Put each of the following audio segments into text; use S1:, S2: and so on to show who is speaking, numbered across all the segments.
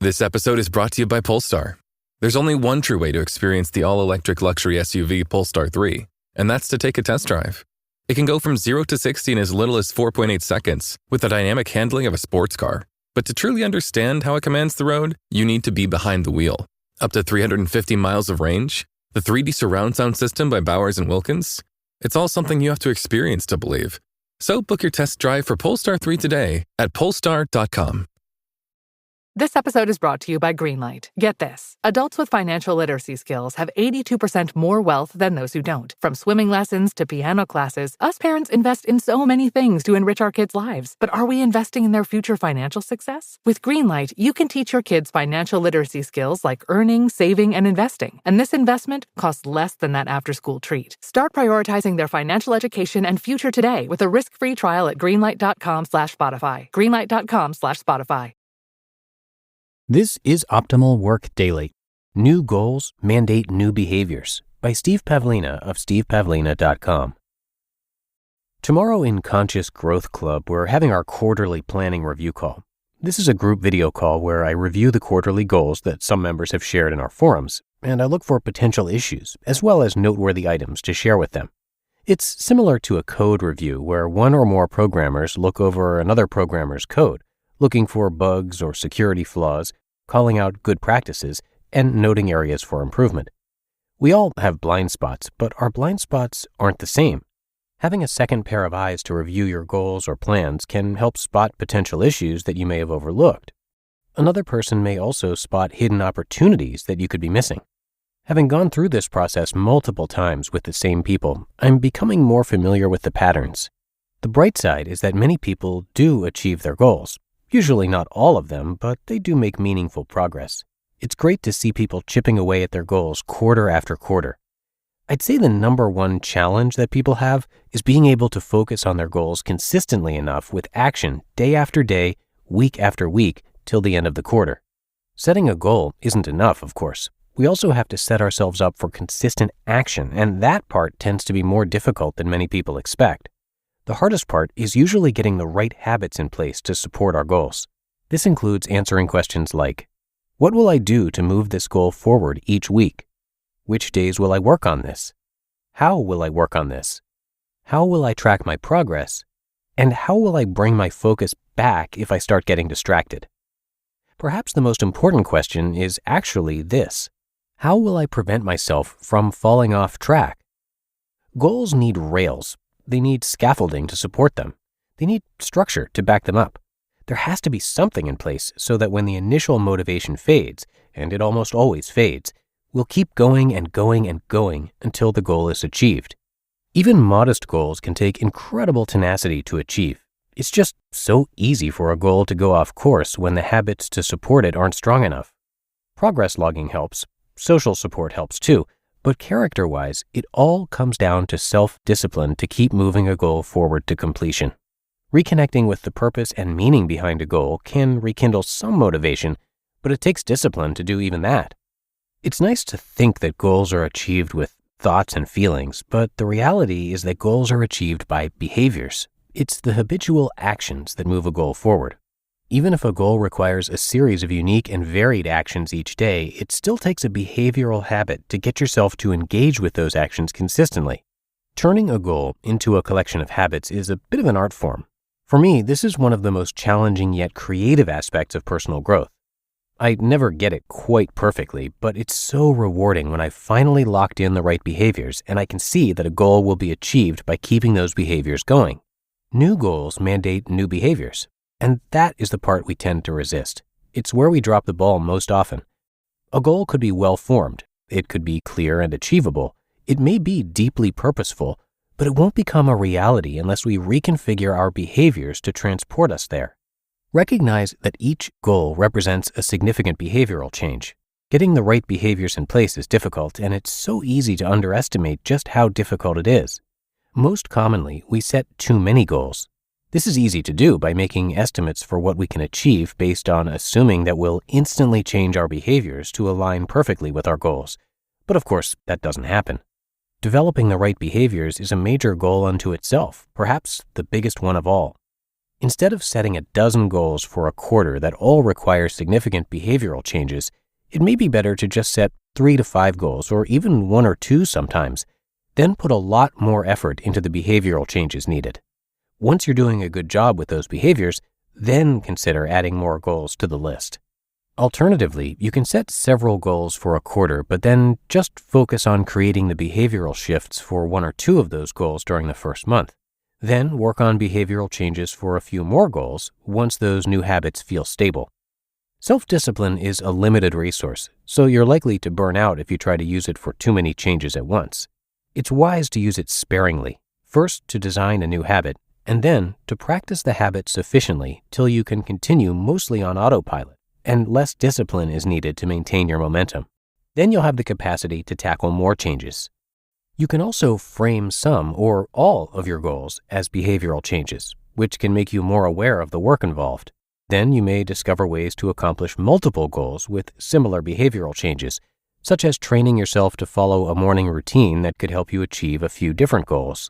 S1: This episode is brought to you by Polestar. There's only one true way to experience the all-electric luxury SUV Polestar 3, and that's to take a test drive. It can go from 0 to 60 in as little as 4.8 seconds with the dynamic handling of a sports car. But to truly understand how it commands the road, you need to be behind the wheel. Up to 350 miles of range, the 3D surround sound system by Bowers & Wilkins. It's all something you have to experience to believe. So book your test drive for Polestar 3 today at polestar.com.
S2: This episode is brought to you by Greenlight. Get this. Adults with financial literacy skills have 82% more wealth than those who don't. From swimming lessons to piano classes, us parents invest in so many things to enrich our kids' lives. But are we investing in their future financial success? With Greenlight, you can teach your kids financial literacy skills like earning, saving, and investing. And this investment costs less than that after-school treat. Start prioritizing their financial education and future today with a risk-free trial at greenlight.com/Spotify. Greenlight.com/Spotify.
S3: This is Optimal Work Daily. New Goals Mandate New Behaviors by Steve Pavlina of stevepavlina.com. Tomorrow in Conscious Growth Club, we're having our quarterly planning review call. This is a group video call where I review the quarterly goals that some members have shared in our forums, and I look for potential issues as well as noteworthy items to share with them. It's similar to a code review where one or more programmers look over another programmer's code, looking for bugs or security flaws, calling out good practices, and noting areas for improvement. We all have blind spots, but our blind spots aren't the same. Having a second pair of eyes to review your goals or plans can help spot potential issues that you may have overlooked. Another person may also spot hidden opportunities that you could be missing. Having gone through this process multiple times with the same people, I'm becoming more familiar with the patterns. The bright side is that many people do achieve their goals. Usually not all of them, but they do make meaningful progress. It's great to see people chipping away at their goals quarter after quarter. I'd say the number one challenge that people have is being able to focus on their goals consistently enough with action day after day, week after week, till the end of the quarter. Setting a goal isn't enough, of course. We also have to set ourselves up for consistent action, and that part tends to be more difficult than many people expect. The hardest part is usually getting the right habits in place to support our goals. This includes answering questions like, what will I do to move this goal forward each week? Which days will I work on this? How will I work on this? How will I track my progress? And how will I bring my focus back if I start getting distracted? Perhaps the most important question is actually this: how will I prevent myself from falling off track? Goals need rails. They need scaffolding to support them. They need structure to back them up. There has to be something in place so that when the initial motivation fades, and it almost always fades, we'll keep going and going and going until the goal is achieved. Even modest goals can take incredible tenacity to achieve. It's just so easy for a goal to go off course when the habits to support it aren't strong enough. Progress logging helps. Social support helps too. But character-wise, it all comes down to self-discipline to keep moving a goal forward to completion. Reconnecting with the purpose and meaning behind a goal can rekindle some motivation, but it takes discipline to do even that. It's nice to think that goals are achieved with thoughts and feelings, but the reality is that goals are achieved by behaviors. It's the habitual actions that move a goal forward. Even if a goal requires a series of unique and varied actions each day, it still takes a behavioral habit to get yourself to engage with those actions consistently. Turning a goal into a collection of habits is a bit of an art form. For me, this is one of the most challenging yet creative aspects of personal growth. I never get it quite perfectly, but it's so rewarding when I've finally locked in the right behaviors and I can see that a goal will be achieved by keeping those behaviors going. New goals mandate new behaviors. And that is the part we tend to resist. It's where we drop the ball most often. A goal could be well-formed. It could be clear and achievable. It may be deeply purposeful, but it won't become a reality unless we reconfigure our behaviors to transport us there. Recognize that each goal represents a significant behavioral change. Getting the right behaviors in place is difficult, and it's so easy to underestimate just how difficult it is. Most commonly, we set too many goals. This is easy to do by making estimates for what we can achieve based on assuming that we'll instantly change our behaviors to align perfectly with our goals. But of course, that doesn't happen. Developing the right behaviors is a major goal unto itself, perhaps the biggest one of all. Instead of setting a dozen goals for a quarter that all require significant behavioral changes, it may be better to just set 3 to 5 goals, or even 1 or 2 sometimes, then put a lot more effort into the behavioral changes needed. Once you're doing a good job with those behaviors, then consider adding more goals to the list. Alternatively, you can set several goals for a quarter, but then just focus on creating the behavioral shifts for 1 or 2 of those goals during the first month. Then work on behavioral changes for a few more goals once those new habits feel stable. Self-discipline is a limited resource, so you're likely to burn out if you try to use it for too many changes at once. It's wise to use it sparingly, first to design a new habit, and then to practice the habit sufficiently till you can continue mostly on autopilot, and less discipline is needed to maintain your momentum. Then you'll have the capacity to tackle more changes. You can also frame some or all of your goals as behavioral changes, which can make you more aware of the work involved. Then you may discover ways to accomplish multiple goals with similar behavioral changes, such as training yourself to follow a morning routine that could help you achieve a few different goals.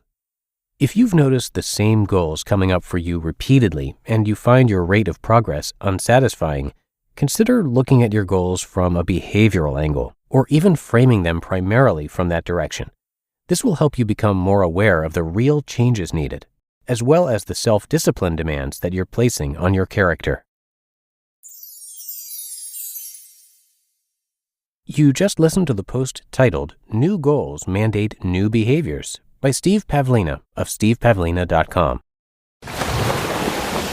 S3: If you've noticed the same goals coming up for you repeatedly and you find your rate of progress unsatisfying, consider looking at your goals from a behavioral angle, or even framing them primarily from that direction. This will help you become more aware of the real changes needed, as well as the self-discipline demands that you're placing on your character. You just listened to the post titled "New Goals Mandate New Behaviors" by Steve Pavlina of stevepavlina.com.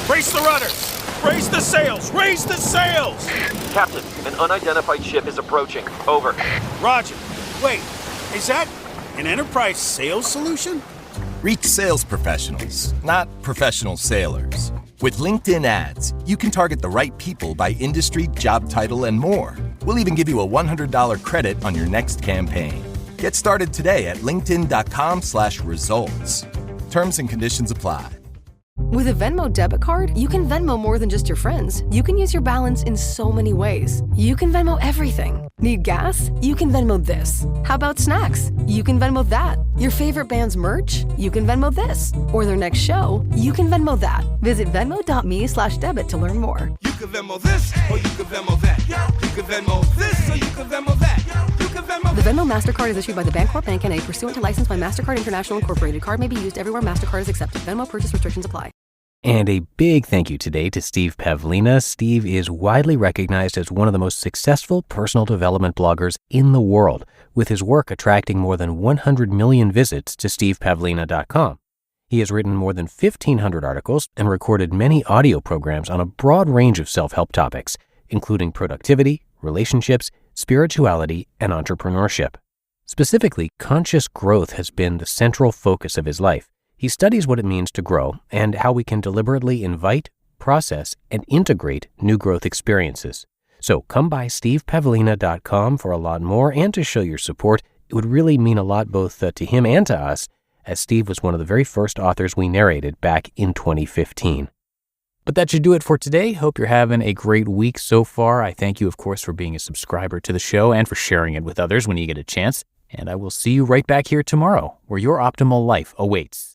S4: Brace the rudders! Raise the sails! Raise the sails!
S5: Captain, an unidentified ship is approaching. Over.
S4: Roger. Wait, is that an enterprise sales solution?
S6: Reach sales professionals, not professional sailors. With LinkedIn ads, you can target the right people by industry, job title, and more. We'll even give you a $100 credit on your next campaign. Get started today at linkedin.com/results. Terms and conditions apply.
S7: With a Venmo debit card, you can Venmo more than just your friends. You can use your balance in so many ways. You can Venmo everything. Need gas? You can Venmo this. How about snacks? You can Venmo that. Your favorite band's merch? You can Venmo this. Or their next show? You can Venmo that. Visit venmo.me/debit to learn more.
S8: You can Venmo this, or you can Venmo that. You can Venmo this, or you can Venmo that. You can Venmo.
S7: The Venmo MasterCard is issued by the Bancorp Bank N.A. pursuant to license by MasterCard International Incorporated. Card may be used everywhere MasterCard is accepted. Venmo purchase restrictions apply.
S3: And a big thank you today to Steve Pavlina. Steve is widely recognized as one of the most successful personal development bloggers in the world, with his work attracting more than 100 million visits to stevepavlina.com. He has written more than 1,500 articles and recorded many audio programs on a broad range of self-help topics, including productivity, relationships, spirituality, and entrepreneurship. Specifically, conscious growth has been the central focus of his life. He studies what it means to grow and how we can deliberately invite, process, and integrate new growth experiences. So come by stevepavlina.com for a lot more and to show your support. It would really mean a lot both to him and to us, as Steve was one of the very first authors we narrated back in 2015. But that should do it for today. Hope you're having a great week so far. I thank you, of course, for being a subscriber to the show and for sharing it with others when you get a chance. And I will see you right back here tomorrow, where your optimal life awaits.